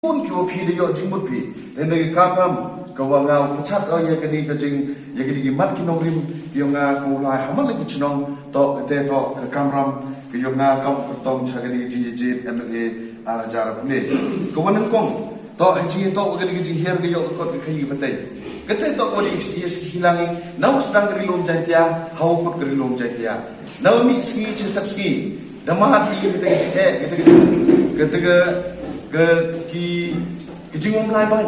pun kau pi dia jingmut pi dan dari kakam kau ngau pecat ya kini kejing ya kini mat kinong rim yang ngau lai hamal lagi cenong to te to ke kamram ke yang ngau kertong cakani ji MLA jar pule kau menang kong to ji to kini kejing her ke yo kot ke kali patai kete to ko di is hilangi nau sedang gerilom jantia hau kot gerilom jantia nau mi ski sabski damat kita kita ke jingom lai ban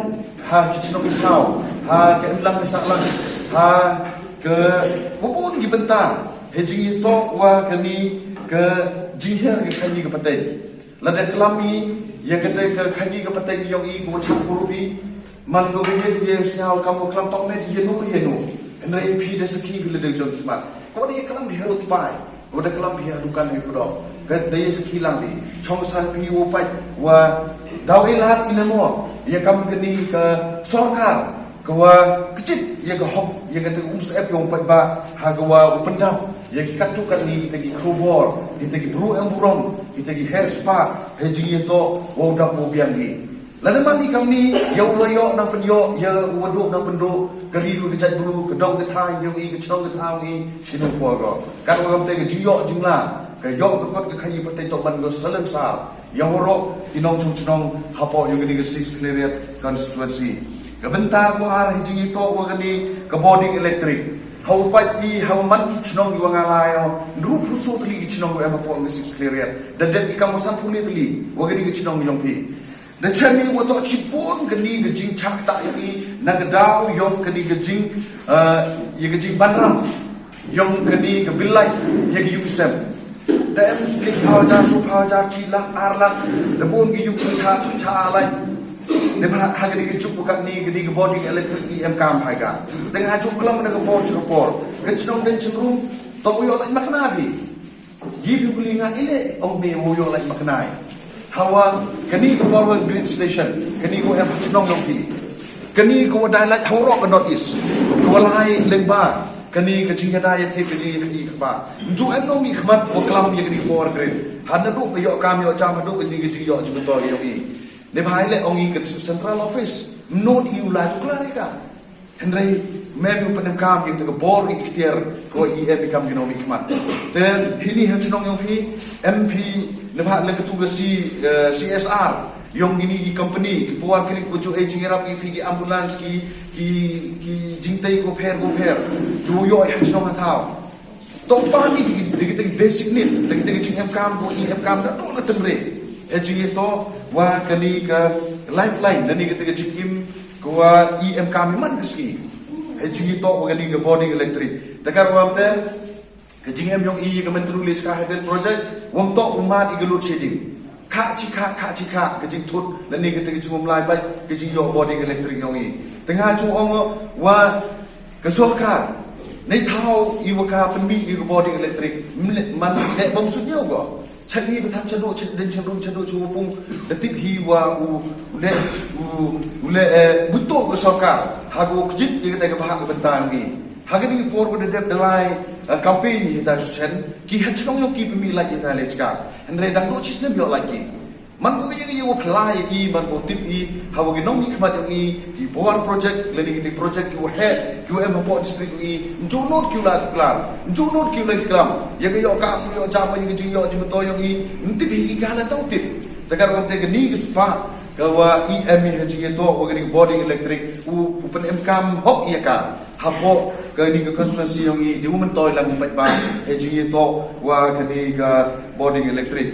ha kichnong thau ha ke lang saklang ha ke bubun gi benta he jing to wa kani ke jingher ke khani ke patai ladan kelami ya kete ke khani ke patai yong i go chak purubi man go ge siao kamu kelam tok ne ye no enrai pi de saki le de jong kimat ko ni kelam herut pai ko de kelam bi adukan he ko ke daya sekilang ni chong sa pi wo pai wa daw ilat inamo ya kam gani ke sarkar ke wa kecit ya ke hok ya ke ep yong pai ba ha ke wa upendam ya ki katu kat ni kita ki khobor kita ki bru em burong kita ki hair spa heji to wo dak mo biang ni lada mati kam ni ya ulo yo nang penyo ya wadu nang pendo gariu ke cai dulu ke dong ke thai yo i ke chong ke thau ni sinu po go kan wa kam te ke jiyo jingla ke yo ke kot ke khayi patai to ban go salam sa yang ro inong chung hapo yung gini ke 6 clear constituency ke bentar ko har hiji to ko gani ke body electric hau pat i hau man chung yung ngalayo ru puso tli chung ko hapo ng 6 clear dan ikam san puli tli wo gani ke chung yung pi da chami wo to chipon gani ke jing chak ta yi nagdaw yung gani ke jing ye ke jing banram yung gani ke bilai ye ke yusem dan split power jar cilak arlak debun gi yuk cha lai ne ba ha gi juk bukan ni gi body electric em kam hai ga dengan juk kelam ne ko por ke chnong den chrum to yo lai makna bi yi bi kulinga ile ong me wo yo lai maknai hawa kani ko power grid station kani ko em chnong no pi kani ko dai lai hawro ko not is ko lai lengba kani ke jing da ya the ke jing ke ba ju em no mi khmat ko klam ye ke power grid han du ke yo kam yo cham du ke jing yo ju to yo i ne bhai le ong i ke central office not you la to clarika henry mem pen kam ye ke bor i ikhtiar ko i em kam you no mi khmat then hini ha chunong yo pi mp ne bha le ke tu si csr yung ini company ki puar kini ko jo aging era pi ambulance ki jingtai ko pher jo yo ha chong thao to pa ni de basic need de jing em kam ko em kam da to temre aging to wa kani ka lifeline dan ni ke jing ko em kam man ski aging to ko kani ka body electric takar wa te ke jing em yung ke mentru list ka head project wong to umat i load shedding kha chika ke jing thut dan ni ke jing lai bai ke jing yo body electric yong i tengah chu ong wa ke sorka nei thau i wa ka pen mi i body electric man ne bong su yo go chani ba than chado den chado chu pung de tip hi wa u le buto ke sorka ha go kjit i ke ta ke ba ke bentang ni ha ke ni por ko de lai campaign ni ta chen ki ha chong yo ki mi la ki ta le chka andre dang do chis ne bio la ki man ko ye yo apply i man ko tip i ha wo gi nong ni khmat yo i ki bor project le ni ki project ki wo he ki wo em po district i jo not ki la klar jo not ki la klam ye ge yo ka yo cha ma ye gi yo ji to yo i tip hi ga la tau tip ta kar ko te ge ni ki spa ka wa em he ji to wo gi body electric u pen em kam hok ye ka hapo kani ke constituency yang i di women toy lang pat ba e ji to wa kani ka body electric